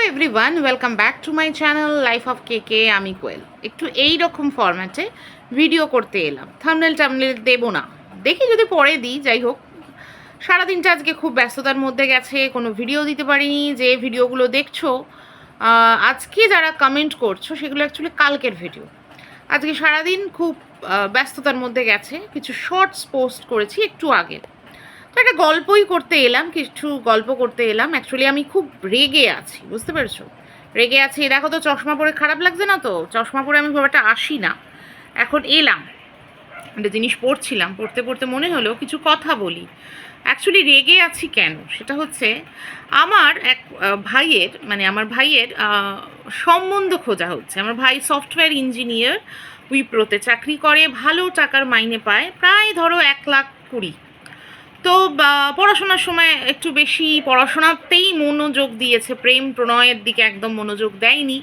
Everyone, welcome back to my channel life of কেকে। আমি কোয়েল। একটু এই রকম ফরম্যাটে ভিডিও করতে এলাম। থাম্বনেল টাম্বনেল দেবো না, দেখি যদি পরে দিই। যাই হোক, সারাদিনটা আজকে খুব ব্যস্ততার মধ্যে গেছে, কোনো ভিডিও দিতে পারিনি। যে ভিডিওগুলো দেখছো আজকে যারা কমেন্ট করছো সেগুলো অ্যাকচুয়ালি কালকের ভিডিও। আজকে সারাদিন খুব ব্যস্ততার মধ্যে গেছে। কিছু শর্টস পোস্ট করেছি একটু আগে, তো একটা গল্পই করতে এলাম, কিছু গল্প করতে এলাম। অ্যাকচুয়ালি আমি খুব রেগে আছি, বুঝতে পেরেছো? রেগে আছি। দেখো তো, চশমা পরে খারাপ লাগছে না তো? চশমা পরে আমি খুব একটা আসি না। এখন এলাম, একটা জিনিস পড়ছিলাম, পড়তে পড়তে মনে হলো কিছু কথা বলি। অ্যাকচুয়ালি রেগে আছি কেন, সেটা হচ্ছে আমার এক ভাইয়ের, মানে আমার ভাইয়ের সম্বন্ধ খোঁজা হচ্ছে। আমার ভাই সফটওয়্যার ইঞ্জিনিয়ার, উইপ্রোতে চাকরি করে, ভালো টাকার মাইনে পায়, প্রায় ধরো 1,20,000। তো পড়াশোনার সময় একটু বেশি পড়াশোনাতেই মনোযোগ দিয়েছে, প্রেম প্রণয়ের দিকে একদম মনোযোগ দেয়নি।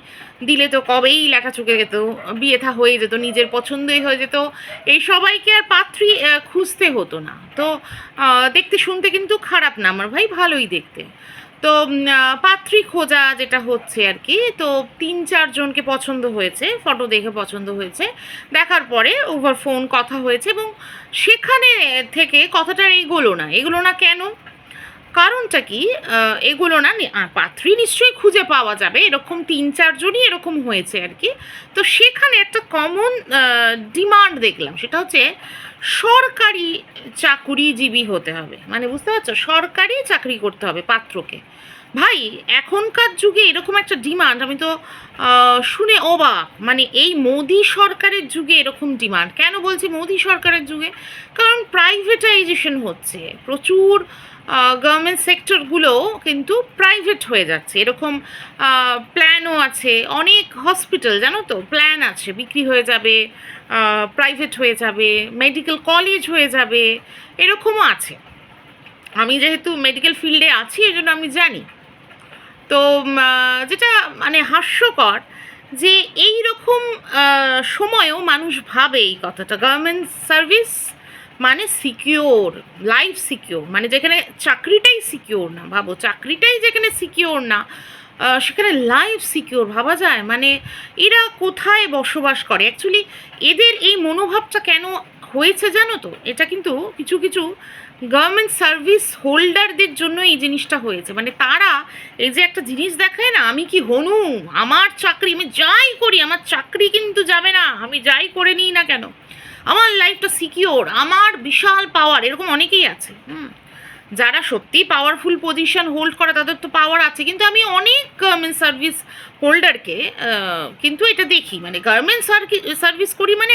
দিলে তো কবেই লেখা চুকে যেত, বিয়ে থা হয়ে যেত, নিজের পছন্দই হয়ে যেত। এই সবাইকে আর পাত্রী খুঁজতে হতো না। তো দেখতে শুনতে কিন্তু খারাপ না, আমার ভাই ভালোই দেখতে। তো পাত্রী খোঁজা যেটা হচ্ছে আর কি, তো 3-4 জনকে পছন্দ হয়েছে, ফটো দেখে পছন্দ হয়েছে। দেখার পরে ওভার ফোন কথা হয়েছে, এবং সেখানে থেকে কথাটা এগোলো না কেন? কারণটা কি? এগুলো না, পাত্রী নিশ্চয়ই খুঁজে পাওয়া যাবে, এরকম 3-4 জনই এরকম হয়েছে আর কি। তো সেখানে একটা কমন ডিমান্ড দেখলাম, সেটা হচ্ছে সরকারি চাকুরিজীবী হতে হবে। মানে বুঝতে পারছো, সরকারি চাকরি করতে হবে পাত্রকে। ভাই, এখনকার যুগে এরকম একটা ডিমান্ড আমি তো শুনে অবাক। মানে এই মোদি সরকারের যুগে এরকম ডিমান্ড কেন? বলছি মোদি সরকারের যুগে কারণ প্রাইভেটাইজেশন হচ্ছে প্রচুর। গভর্নমেন্ট সেক্টরগুলো কিন্তু প্রাইভেট হয়ে যাচ্ছে, এরকম প্ল্যানও আছে। অনেক হসপিটাল জানো তো, প্ল্যান আছে বিক্রি হয়ে যাবে, প্রাইভেট হয়ে যাবে, মেডিকেল কলেজ হয়ে যাবে, এরকমও আছে। আমি যেহেতু মেডিকেল ফিল্ডে আছি এই জন্য আমি জানি। তো যেটা মানে হাস্যকর যে এই রকম সময়েও মানুষ ভাবে এই কথাটা, গভর্নমেন্ট সার্ভিস মানে সিকিওর, লাইফ সিকিওর, মানে যেখানে চাকরিটাই সিকিওর না। ভাবো, চাকরিটাই যেখানে সিকিওর না, সেখানে লাইফ সিকিওর ভাবা যায়? মানে এরা কোথায় বসবাস করে অ্যাকচুয়ালি? এদের এই মনোভাবটা কেন হয়েছে জানো তো? এটা কিন্তু কিছু কিছু গভর্নমেন্ট সার্ভিস হোল্ডারদের জন্য এই জিনিসটা হয়েছে। মানে তারা এই যে একটা জিনিস দেখায় না, আমি কি হনু, আমার চাকরি, আমি যাই করি আমার চাকরি কিন্তু যাবে না, আমি যাই করে নিই না কেন, আমার লাইফটা সিকিওর, আমার বিশাল পাওয়ার। এরকম অনেকেই আছে। যারা সত্যি পাওয়ারফুল পজিশন হোল্ড করে তাদের তো পাওয়ার আছে, কিন্তু আমি অনেক গভর্নমেন্ট সার্ভিস হোল্ডারকে কিন্তু এটা দেখি, মানে গভর্নমেন্ট সার্ভিস করি মানে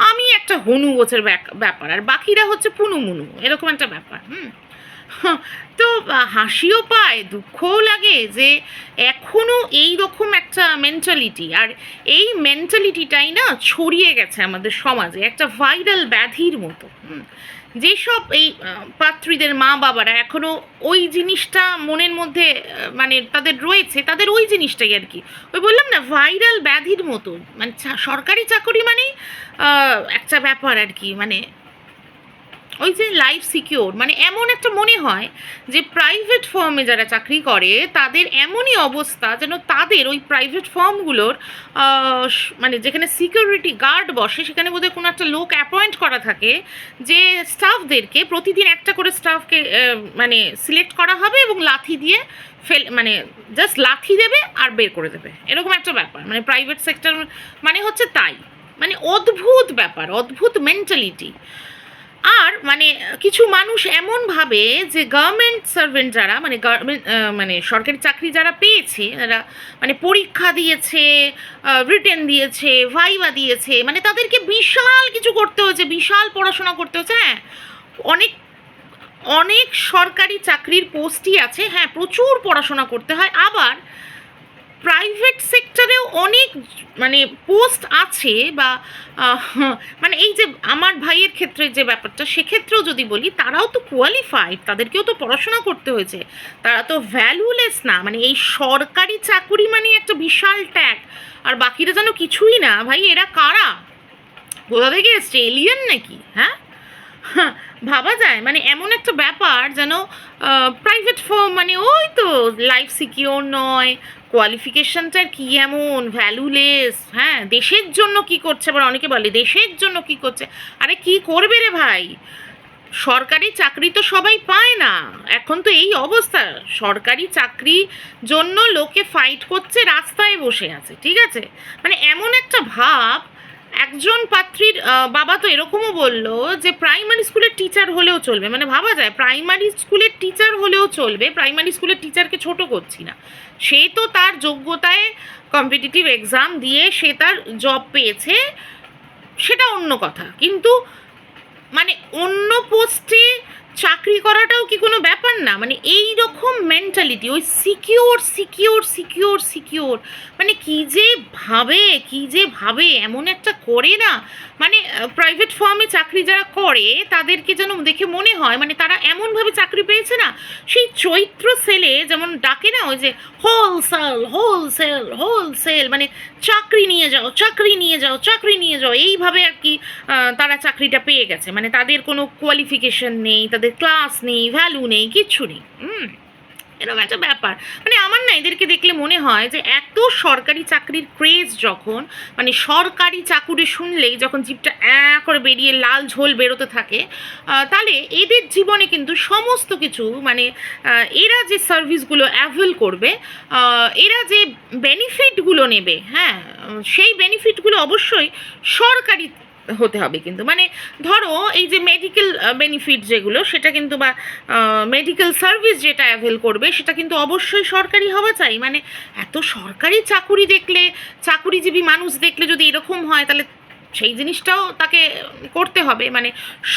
আমি একটা হনু গোছের ব্যাপার, আর বাকিরা হচ্ছে পুনুমুনু, এরকম একটা ব্যাপার। তো হাসিও পায়, দুঃখও লাগে যে এখনও এই রকম একটা মেন্টালিটি, আর এই মেন্টালিটিটাই না ছড়িয়ে গেছে আমাদের সমাজে একটা ভাইরাল ব্যাধির মতো। যেসব এই পাত্রীদের মা বাবারা এখনও ওই জিনিসটা মনের মধ্যে মানে তাদের রয়েছে, তাদের ওই জিনিসটাই আর কি, ওই বললাম না ভাইরাল ব্যাধির মতো। মানে সরকারি চাকরি মানেই একটা ব্যাপার আর কি, মানে ওই যে লাইফ সিকিওর, মানে এমন একটা মনে হয় যে প্রাইভেট ফার্মে যারা চাকরি করে তাদের এমনই অবস্থা যেন তাদের ওই প্রাইভেট ফার্মগুলোর মানে যেখানে সিকিউরিটি গার্ড বসে সেখানে বোধহয় কোনো একটা লোক অ্যাপয়েন্ট করা থাকে, যে স্টাফদেরকে প্রতিদিন একটা করে স্টাফকে মানে সিলেক্ট করা হবে এবং লাথি দিয়ে মানে জাস্ট লাথি দেবে আর বের করে দেবে, এরকম একটা ব্যাপার। মানে প্রাইভেট সেক্টর মানে হচ্ছে তাই, মানে অদ্ভুত ব্যাপার, অদ্ভুত মেন্টালিটি। আর মানে কিছু মানুষ এমন ভাবে যে গভর্নমেন্ট সার্ভেন্ট যারা, মানে গভর্নমেন্ট মানে সরকারি চাকরি যারা পেয়েছে, যারা মানে পরীক্ষা দিয়েছে, রিটেন দিয়েছে, ভাইভা দিয়েছে, মানে তাদেরকে বিশাল কিছু করতে হয়েছে, বিশাল পড়াশোনা করতে হয়েছে। হ্যাঁ, অনেক অনেক সরকারি চাকরির পোস্টই আছে, হ্যাঁ প্রচুর পড়াশোনা করতে হয়। আবার প্রাইভেট সেক্টরেও অনেক মানে পোস্ট আছে, বা মানে এই যে আমার ভাইয়ের ক্ষেত্রে যে ব্যাপারটা, সেক্ষেত্রেও যদি বলি তারাও তো কোয়ালিফাইড, তাদেরকেও তো পড়াশোনা করতে হয়েছে, তারা তো ভ্যালুলেস না। মানে এই সরকারি চাকুরি মানে একটা বিশাল ট্যাগ, আর বাকিরা যেন কিছুই না। ভাই, এরা কারা? কোথা থেকে এসছে? এলিয়েন নাকি? হ্যাঁ, হ্যাঁ, ভাবা যায় মানে এমন একটা ব্যাপার যেন প্রাইভেট ফার্ম মানে ওই তো লাইফ সিকিওর নয়, কোয়ালিফিকেশনটার কি এমন ভ্যালুলেস, হ্যাঁ দেশের জন্য কি করছে, আবার অনেকে বলে দেশের জন্য কি করছে, আরে কি করবে রে ভাই, সরকারি চাকরি তো সবাই পায় না, এখন তো এই অবস্থা, সরকারি চাকরি জন্য লোকে ফাইট করছে, রাস্তায় বসে আছে, ঠিক আছে, মানে এমন একটা ভাব। একজন পাত্রীর বাবা তো এরকমও বললো যে প্রাইমারি স্কুলের টিচার হলেও চলবে, মানে ভাবা যায় প্রাইমারি স্কুলের টিচার হলেও চলবে, প্রাইমারি স্কুলের টিচারকে ছোট করছি না, সে তো তার যোগ্যতায় কম্পিটিটিভ এক্সাম দিয়ে সে তার জব পেয়েছে, সেটা অন্য কথা, কিন্তু মানে অন্য পোস্টে চাকরি করাটাও কি কোনো ব্যাপার না, মানে এই রকম মেন্টালিটি, ওই সিকিওর সিকিওর সিকিওর সিকিওর, মানে কি যে ভাবে এমন একটা করে না, মানে প্রাইভেট ফার্মে চাকরি যারা করে তাদেরকে যেন দেখে মনে হয় মানে তারা এমনভাবে চাকরি পেয়েছে না, সেই চৈত্র সেলে যেমন ডাকে না, ওই যে হোলসেল হোলসেল হোলসেল, মানে চাকরি নিয়ে যাও চাকরি নিয়ে যাও চাকরি নিয়ে যাও, এইভাবে আর কি তারা চাকরিটা পেয়ে গেছে, মানে তাদের কোনো কোয়ালিফিকেশন নেই, তাদের ক্লাস নেই, ভ্যালু নেই, কিচ্ছু নেই। এরকম একটা ব্যাপার, মানে আমার না এদেরকে দেখলে মনে হয় যে এত সরকারি চাকরির ক্রেজ যখন, মানে সরকারি চাকুরি শুনলেই যখন জিভটা করে বেরিয়ে লাল ঝোল বেরোতে থাকে, তাহলে এদের জীবনে কিন্তু সমস্ত কিছু মানে এরা যে সার্ভিসগুলো অ্যাভেল করবে, এরা যে বেনিফিটগুলো নেবে, হ্যাঁ সেই বেনিফিটগুলো অবশ্যই সরকারি হতে হবে, কিন্তু মানে ধরো এই যে মেডিকেল বেনিফিট যেগুলো, সেটা কিন্তু বা মেডিকেল সার্ভিস যেটা অ্যাভেল করবে সেটা কিন্তু অবশ্যই সরকারি হওয়া চাই, মানে এত সরকারি চাকুরি দেখলে, চাকুরিজীবী মানুষ দেখলে যদি এরকম হয় তাহলে সেই জিনিসটাও তাকে করতে হবে, মানে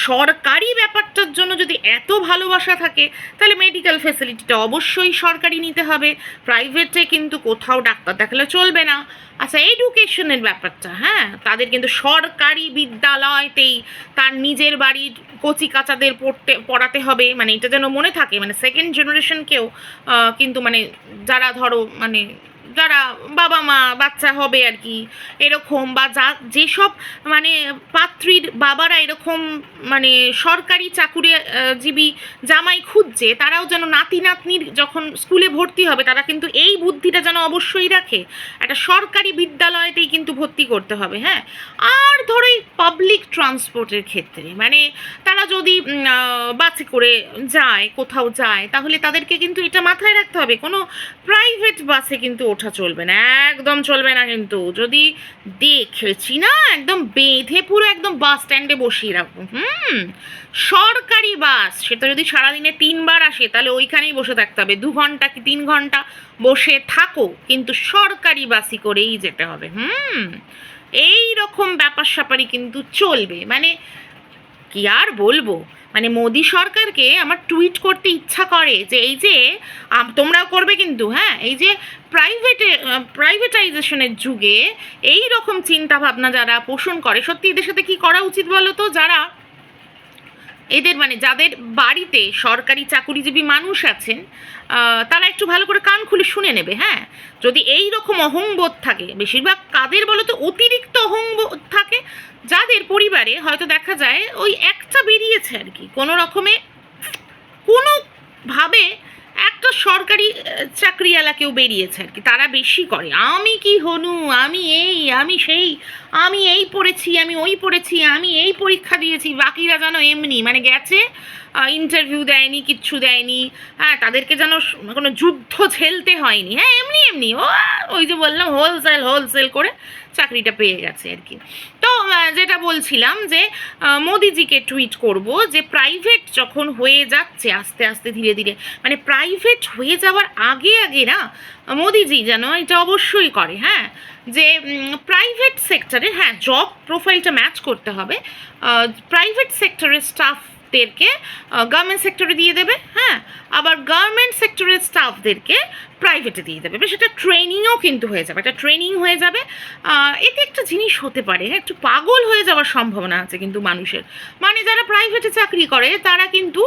সরকারি ব্যাপারটার জন্য যদি এত ভালোবাসা থাকে তাহলে মেডিকেল ফেসিলিটিটা অবশ্যই সরকারি নিতে হবে, প্রাইভেটে কিন্তু কোথাও ডাক্তার দেখালে চলবে না। আচ্ছা, এডুকেশনের ব্যাপারটা, হ্যাঁ তাদের কিন্তু সরকারি বিদ্যালয়তেই তার নিজের বাড়ির কচি কাচাদের পড়াতে হবে, মানে এটা যেন মনে থাকে, মানে সেকেন্ড জেনারেশনকেও কিন্তু মানে যারা ধরো মানে যারা বাবা মা বাচ্চা হবে আর কি এরকম, বা যেসব মানে পাত্রীর বাবারা এরকম মানে সরকারি চাকুরিজীবী জামাই খুঁজছে, তারাও যেন নাতি নাতনির যখন স্কুলে ভর্তি হবে তারা কিন্তু এই বুদ্ধিটা যেন অবশ্যই রাখে, একটা সরকারি বিদ্যালয়তেই কিন্তু ভর্তি করতে হবে। হ্যাঁ, আর ধরো এই পাবলিক ট্রান্সপোর্টের ক্ষেত্রে মানে তারা যদি বাসে করে যায় কোথাও যায়, তাহলে তাদেরকে কিন্তু এটা মাথায় রাখতে হবে কোনো প্রাইভেট বাসে কিন্তু ওঠা চলবে না, একদম চলবে না, কিন্তু যদি দেখেছি না একদম বেঁধে পুরো একদম বাস স্ট্যান্ডে বসিয়ে রাখবো। সরকারি বাস সেটা যদি সারাদিনে 3 বার আসে তাহলে ওইখানেই বসে থাকতে হবে, 2 ঘন্টা কি 3 ঘন্টা বসে থাকো, কিন্তু সরকারি বাসই করেই যেতে হবে। এই রকম ব্যাপার স্যাপারই কিন্তু চলবে, মানে কি আর বলবো, মানে মোদি সরকারকে আমার টুইট করতে ইচ্ছা করে যে এই যে তোমরাও করবে কিন্তু, হ্যাঁ এই যে প্রাইভেটাইজেশনের যুগে এই রকম চিন্তা ভাবনা যারা পোষণ করে, সত্যি এদের সাথে কি করা উচিত বলো তো, যারা এদের মানে যাদের বাড়িতে সরকারি চাকুরিজীবী মানুষ আছেন তারা একটু ভালো করে কান খুলে শুনে নেবে। হ্যাঁ, যদি এই রকম অহংবোধ থাকে, বেশিরভাগ কাদের বলো তো, অতিরিক্ত অহংবোধ থাকে যাদের পরিবারে হয়তো দেখা যায় ওই একটা বেরিয়েছে আর কি, কোনো রকমে কোনোভাবে একটা সরকারি চাকরিওয়ালা কেউ বেরিয়েছে আর কি, তারা বেশি করে আমি কি হনু, আমি এই আমি সেই, আমি এই পড়েছি আমি ওই পড়েছি, আমি এই পরীক্ষা দিয়েছি, বাকিরা যেন এমনি মানে গেছে ইন্টারভিউ দেয়নি, কিচ্ছু দেয়নি, হ্যাঁ তাদেরকে যেন কোনো যুদ্ধ ঝেলতে হয়নি, হ্যাঁ এমনি এমনি ওই যে বললাম হোলসেল করে চাকরিটা পেয়ে গেছে আর কি। তো যেটা বলছিলাম যে মোদিজিকে টুইট করব যে প্রাইভেট যখন হয়ে যাচ্ছে আস্তে আস্তে ধীরে ধীরে, মানে প্রাইভেট হয়ে যাওয়ার আগে আগে না মোদিজি যেন এটা অবশ্যই করে, হ্যাঁ যে প্রাইভেট সেক্টরে হ্যাঁ জব প্রোফাইলটা ম্যাচ করতে হবে, প্রাইভেট সেক্টরের স্টাফদেরকে গভর্নমেন্ট সেক্টরে দিয়ে দেবে, হ্যাঁ আবার গভর্নমেন্ট সেক্টরের স্টাফদেরকে প্রাইভেটে দিয়ে দেবে, বেশ একটা ট্রেনিংও কিন্তু হয়ে যাবে, একটা ট্রেনিং হয়ে যাবে। এতে একটা জিনিস হতে পারে, একটু পাগল হয়ে যাওয়ার সম্ভাবনা আছে কিন্তু মানুষের, মানে যারা প্রাইভেটে চাকরি করে তারা কিন্তু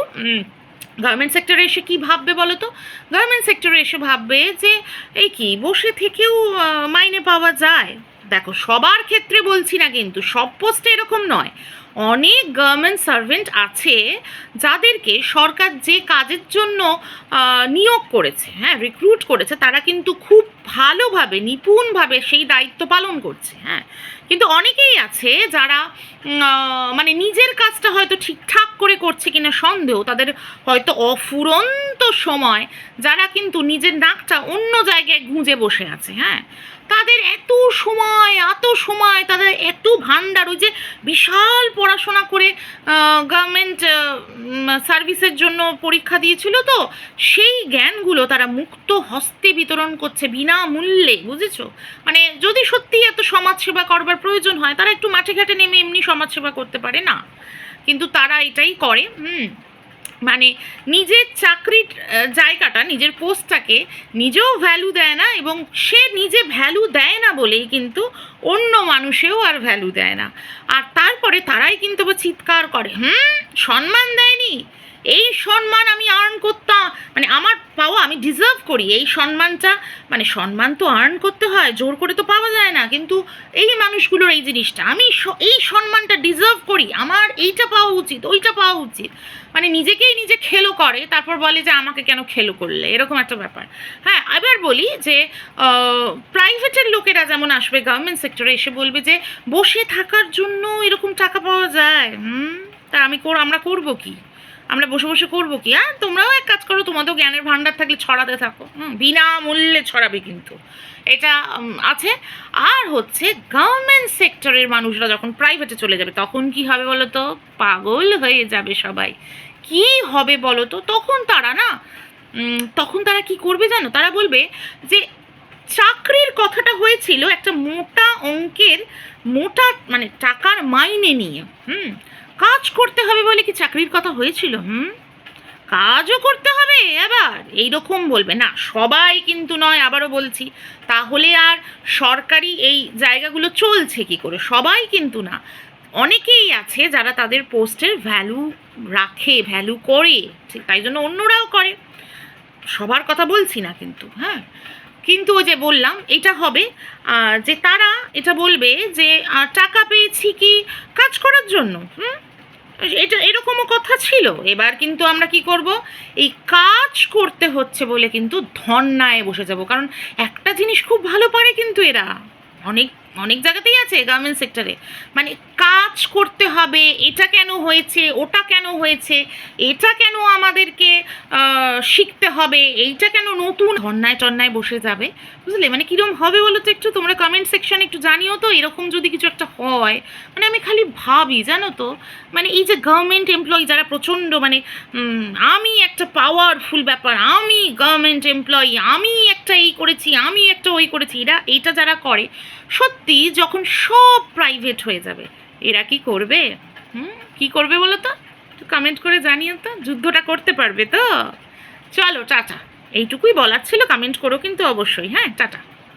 গভর্নমেন্ট সেক্টরে এসে কী ভাববে বলো তো, গভর্নমেন্ট সেক্টরে এসে ভাববে যে এই কি বসে থেকেও মাইনে পাওয়া যায়। দেখো সবার ক্ষেত্রে বলছি না, কিন্তু সব পোস্টে এরকম নয়, অনেক গভর্নমেন্ট সার্ভেন্ট আছে যাদেরকে সরকার যে কাজের জন্য নিয়োগ করেছে, হ্যাঁ, রিক্রুট করেছে, তারা কিন্তু খুব ভালোভাবে নিপুণভাবে সেই দায়িত্ব পালন করছে, হ্যাঁ। কিন্তু অনেকেই আছে যারা মানে নিজের কাজটা হয়তো ঠিকঠাক করে করছে কিনা সন্দেহ, তাদের হয়তো অফুরন্ত সময় যারা কিন্তু নিজের নাকটা অন্য জায়গায় গুঁজে বসে আছে, হ্যাঁ। তাদের এত সময় তাদের এত ভান্ডার, ওই যে বিশাল পড়াশোনা করে গভর্নমেন্ট সার্ভিসের জন্য পরীক্ষা দিয়েছিল, তো সেই জ্ঞানগুলো তারা মুক্ত হস্তে বিতরণ করছে বিনামূল্যে, বুঝেছো? মানে যদি সত্যি এত সমাজসেবা করবার প্রয়োজন হয়, তারা একটু মাঠে ঘাটে নেমে এমনি সমাজসেবা করতে পারে না, কিন্তু তারা এটাই করে। মানে নিজের চাকরির জায়গাটা, নিজের পোস্টটাকে নিজেও ভ্যালু দেয় না, এবং সে নিজে ভ্যালু দেয় না বলেই কিন্তু অন্য মানুষেও আর ভ্যালু দেয় না। আর তারপরে তারাই কিন্তু চিৎকার করে, সম্মান দেয়নি, এই সম্মান আমি আর্ন করতাম, মানে আমার পাওয়া, আমি ডিজার্ভ করি এই সম্মানটা। মানে সম্মান তো আর্ন করতে হয়, জোর করে তো পাওয়া যায় না। কিন্তু এই মানুষগুলোর এই জিনিসটা, আমি এই সম্মানটা ডিজার্ভ করি, আমার এইটা পাওয়া উচিত, ওইটা পাওয়া উচিত, মানে নিজেকেই নিজে খেলো করে, তারপর বলে যে আমাকে কেন খেলো করলে, এরকম একটা ব্যাপার। হ্যাঁ, এবার বলি যে প্রাইভেটের লোকেরা যেমন আসবে গভর্নমেন্ট সেক্টরে, এসে বলবে যে বসে থাকার জন্য এরকম টাকা পাওয়া যায়, তা আমরা করবো কি? আমরা বসে বসে করবো কি? হ্যাঁ, তোমরাও এক কাজ করো, তোমাদের জ্ঞানের ভান্ডার থাকলে ছড়াতে থাকো, বিনামূল্যে ছড়াবে কিন্তু, এটা আছে। আর হচ্ছে গভর্নমেন্ট সেক্টরের মানুষরা যখন প্রাইভেটে চলে যাবে, তখন কি হবে বলো তো? পাগল হয়ে যাবে সবাই। কি হবে বলো তো? তখন তারা কি করবে জানো? তারা বলবে যে চাকরির কথাটা হয়েছিল একটা মোটা অঙ্কের, মানে টাকার মাইনে নিয়ে, কাজ করতে হবে বলে কি চাকরির কথা হয়েছিল? কাজও করতে হবে এবার, এইরকম বলবে না। সবাই কিন্তু নয়, আবারও বলছি, তাহলে আর সরকারি এই জায়গাগুলো চলছে কি করে? সবাই কিন্তু না, অনেকেই আছে যারা তাদের পোস্টের ভ্যালু রাখে, ভ্যালু করে, ঠিক তাই জন্য অন্যরাও করে, সবার কথা বলছি না কিন্তু, হ্যাঁ। কিন্তু ওই যে বললাম, এটা হবে যে তারা এটা বলবে যে টাকা পেয়েছি কি কাজ করার জন্য, এটা এরকমও কথা ছিল। এবার কিন্তু আমরা কি করব? এই কাজ করতে হচ্ছে বলে কিন্তু ধর্নায় বসে যাব, কারণ একটা জিনিস খুব ভালো পারে কিন্তু এরা, অনেক অনেক জায়গাতেই আছে গভর্নমেন্ট সেক্টরে, মানে কাজ করতে হবে, এটা কেন হয়েছে, ওটা কেন হয়েছে, এটা কেন আমাদেরকে শিখতে হবে, এইটা কেন নতুন, ধর্নায় বসে যাবে, বুঝলে? মানে কীরকম হবে বলো তো? একটু তোমরা কমেন্ট সেকশনে একটু জানিও তো, এরকম যদি কিছু একটা হয়। মানে আমি খালি ভাবি, জানো তো, মানে এই যে গভর্নমেন্ট এমপ্লয়ি যারা প্রচণ্ড, মানে আমি একটা পাওয়ারফুল ব্যাপার, আমি গভর্নমেন্ট এমপ্লয়ি, আমি একটা এই করেছি, আমি একটা ওই করেছি, এইটা যারা করে, সত্যি যখন সব প্রাইভেট হয়ে যাবে, এরা কি করবে? কি করবে বলো তো? একটু কমেন্ট করে জানিও তো, যুদ্ধটা করতে পারবে তো? চলো, টাটা, এইটুকুই বলার ছিল। কমেন্ট করো কিন্তু অবশ্যই, হ্যাঁ, টাটা।